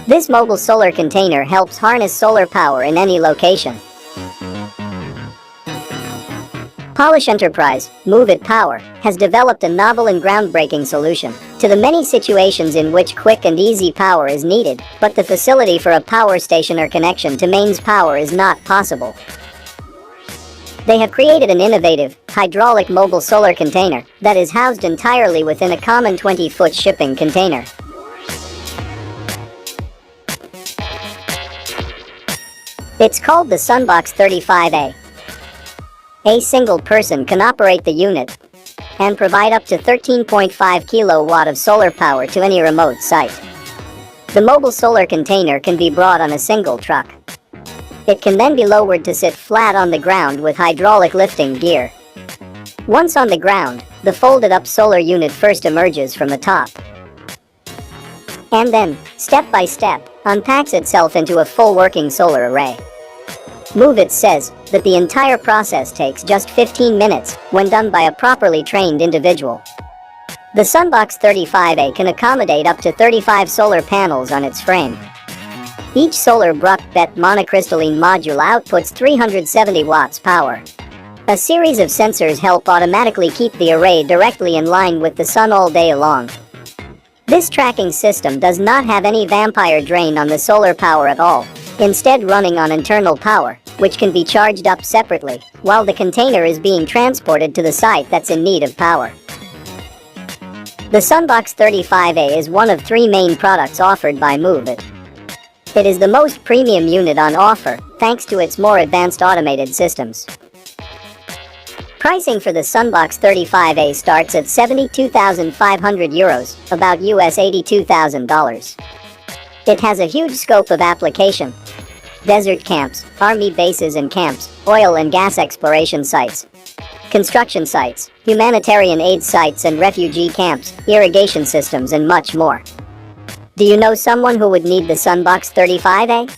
This mobile solar container helps harness solar power in any location. Polish enterprise, Movable Power, has developed a novel and groundbreaking solution to the many situations in which quick and easy power is needed, but the facility for a power station or connection to mains power is not possible. They have created an innovative, hydraulic mobile solar container that is housed entirely within a common 20-foot shipping container. It's called the Sunbox 35A. A single person can operate the unit and provide up to 13.5 kilowatt of solar power to any remote site. The mobile solar container can be brought on a single truck. It can then be lowered to sit flat on the ground with hydraulic lifting gear. Once on the ground, the folded-up solar unit first emerges from the top, and then, step by step, unpacks itself into a full working solar array. Movable says that the entire process takes just 15 minutes when done by a properly trained individual. The Sunbox 35A can accommodate up to 35 solar panels on its frame. Each solar Bruckbet monocrystalline module outputs 370 watts power. A series of sensors help automatically keep the array directly in line with the sun all day long. This tracking system does not have any vampire drain on the solar power at all, instead running on internal power, which can be charged up separately, while the container is being transported to the site that's in need of power. The Sunbox 35A is one of 3 main products offered by Movable. It is the most premium unit on offer, thanks to its more advanced automated systems. Pricing for the Sunbox 35A starts at €72,500, about US $82,000. It has a huge scope of application: desert camps, army bases and camps, oil and gas exploration sites, construction sites, humanitarian aid sites and refugee camps, irrigation systems and much more. Do you know someone who would need the Sunbox 35A?